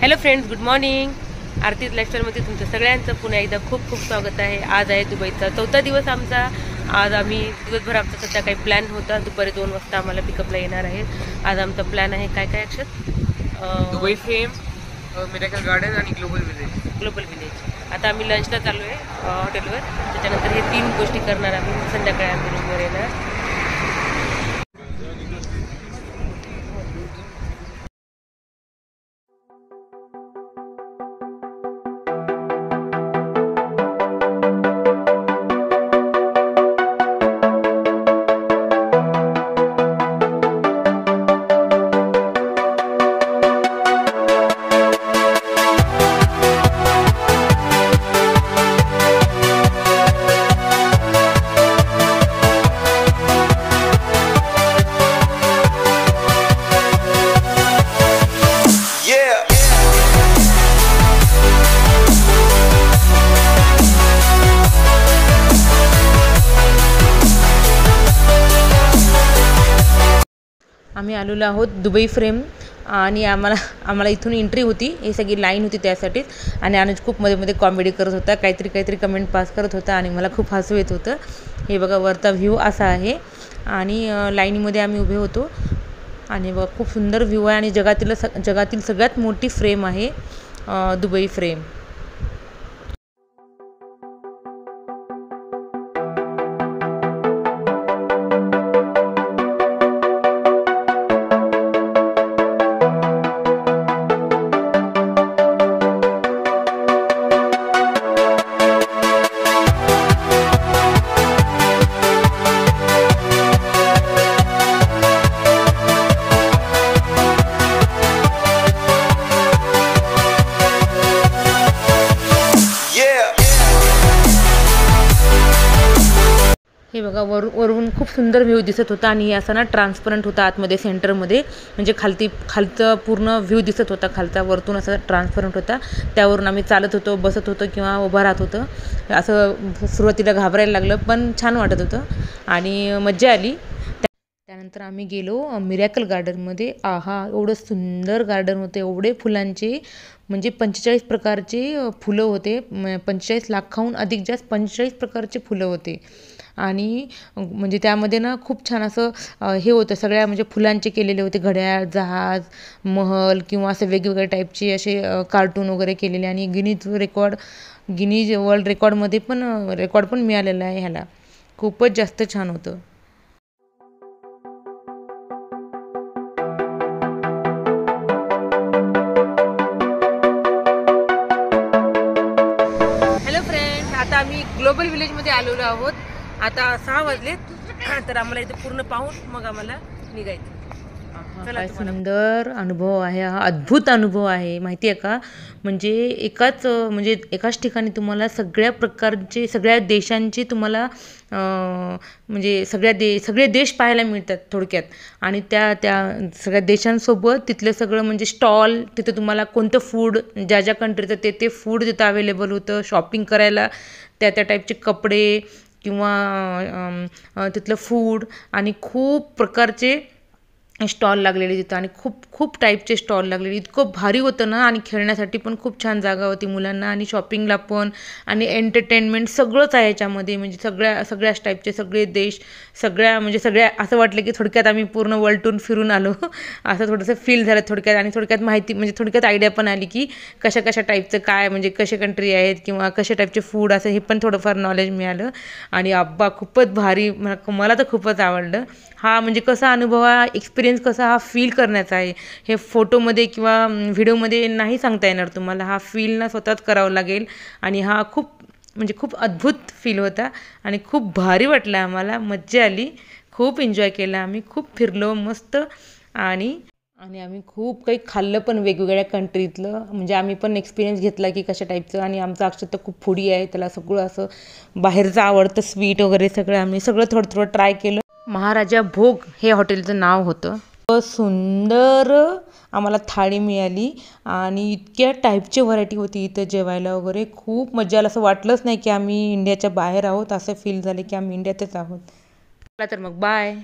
Hello friends, good morning. Aarti's लाईफस्टाईलमध्ये तुमचं सगळ्यांचं पुन्हा एकदा खूप खूप स्वागत आहे. आज आहे दुबईचा 4था दिवस आमचा. आज आम्ही दिवसभर आमचा सध्या काही प्लॅन होता. दुपारी 2 वाजता आम्हाला पिकअपला येणार आहे. आज आमचा प्लॅन आहे काय काय अक्षत? दुबई फ्रेम, मिराकल गार्डन आणि ग्लोबल विलेज. आता आम्ही लंचला चालू आहे हॉटेलवर. त्याच्यानंतर हे 3 गोष्टी करणार आम्ही. संध्याकाळी आम्ही रूमवर येणार. आम्ही आलेलो आहोत दुबई फ्रेम आणि आम्हाला इथून एंट्री होती. ही सगळी लाईन होती त्यासाठीच. आणि अनुज खूप मध्ये मध्ये कॉमेडी करत होता, काहीतरी कमेंट पास करत होता आणि मला खूप हसू येत होतं. हे बघा वरचा व्ह्यू असा आहे आणि लाईनीमध्ये आम्ही उभे होतो आणि बघा खूप सुंदर व्ह्यू आहे आणि जगातील सगळ्यात मोठी फ्रेम आहे दुबई फ्रेम. हे बघा वरून खूप सुंदर व्ह्यू दिसत होता आणि असा ना ट्रान्सपरंट होता आतमध्ये सेंटरमध्ये. म्हणजे खालचा पूर्ण व्ह्यू दिसत होता. खालचा वरतून असा ट्रान्सपरंट होता. त्यावरून आम्ही चालत होतो, बसत होतो किंवा उभं राहत होतं. असं सुरुवातीला घाबरायला लागलं पण छान वाटत होतं आणि मज्जा आली. त्यानंतर आम्ही गेलो मिरॅकल गार्डनमध्ये. एवढं सुंदर गार्डन होते, एवढे फुलांचे म्हणजे 45 प्रकारचे फुलं होते. 45 लाखाहून अधिक जास्त 45 प्रकारचे फुलं होते. आणि म्हणजे त्यामध्ये ना खूप छान असं हे होतं, सगळ्या म्हणजे फुलांचे केलेले होते. घड्याळ, जहाज, महल किंवा असं वेगवेगळ्या टाईपचे असे कार्टून वगैरे केलेले. आणि गिनीज वर्ल्ड रेकॉर्ड पण मिळालेलं आहे ह्याला. खूपच जास्त छान होतं. आता आम्ही ग्लोबल विलेजमध्ये आलेलो आहोत. आता 6 वाजलेत. तर आम्हाला इथे पूर्ण पाहून मग आम्हाला निघायचं. काय सुंदर अनुभव आहे हा, अद्भुत अनुभव आहे. माहिती आहे का, म्हणजे एकाच ठिकाणी तुम्हाला सगळ्या देशांचे तुम्हाला म्हणजे सगळे देश पाहायला मिळतात थोडक्यात. आणि त्या सगळ्या देशांसोबत तिथलं सगळं म्हणजे स्टॉल, तिथं तुम्हाला कोणतं फूड, ज्या कंट्रीचं ते फूड तिथं अवेलेबल होतं. शॉपिंग करायला त्या टाईपचे कपडे किंवा तिथलं फूड आणि खूप प्रकारचे स्टॉल लागलेले तिथं. आणि खूप टाईपचे स्टॉल लागलेले. इतकं भारी होतं ना. आणि खेळण्यासाठी पण खूप छान जागा होती मुलांना आणि शॉपिंगला पण आणि एंटरटेनमेंट सगळंच आहे याच्यामध्ये. म्हणजे सगळ्याच टाईपचे सगळे देश, सगळ्या असं वाटलं की थोडक्यात आम्ही पूर्ण वर्ल्ड टूर फिरून आलो असं थोडंसं फील झालं थोडक्यात. आणि थोडक्यात माहिती म्हणजे थोडक्यात आयडिया पण आली की कशा टाईपचं काय, म्हणजे कसे कंट्री आहेत किंवा कशा टाईपचे फूड असं हे पण थोडंफार नॉलेज मिळालं. आणि खूपच भारी, मला तर खूपच आवडलं. हा म्हणजे कसा अनुभव, एक्सपिरियन्स कसा हा फील करण्याचा आहे. हे फोटोमध्ये किंवा व्हिडिओमध्ये नाही सांगता येणार तुम्हाला. हा फील ना स्वतःच करावं लागेल. आणि हा खूप अद्भुत फील होता आणि खूप भारी वाटलं आम्हाला. मज्जा आली, खूप एन्जॉय केला आम्ही, खूप फिरलो मस्त. आणि आम्ही खूप काही खाल्लं पण वेगवेगळ्या कंट्रीतलं. म्हणजे आम्ही पण एक्सपिरियन्स घेतला की कशा टाईपचं. आणि आमचं अक्षर तर खूप फूडी आहे, त्याला सगळं असं बाहेरचं आवडतं, स्वीट वगैरे सगळं. आम्ही सगळं थोडं ट्राय केलं. महाराजा भोग हे हॉटेलचं नाव होतं. सुंदर आम्हाला थाळी मिळाली आणि इतक्या टाईपची व्हरायटी होती इथं जेवायला वगैरे. खूप मजा आली. असं वाटलंच नाही की आम्ही इंडियाच्या बाहेर आहोत, असं फील झालं की आम्ही इंडियातच आहोत. चला तर मग बाय.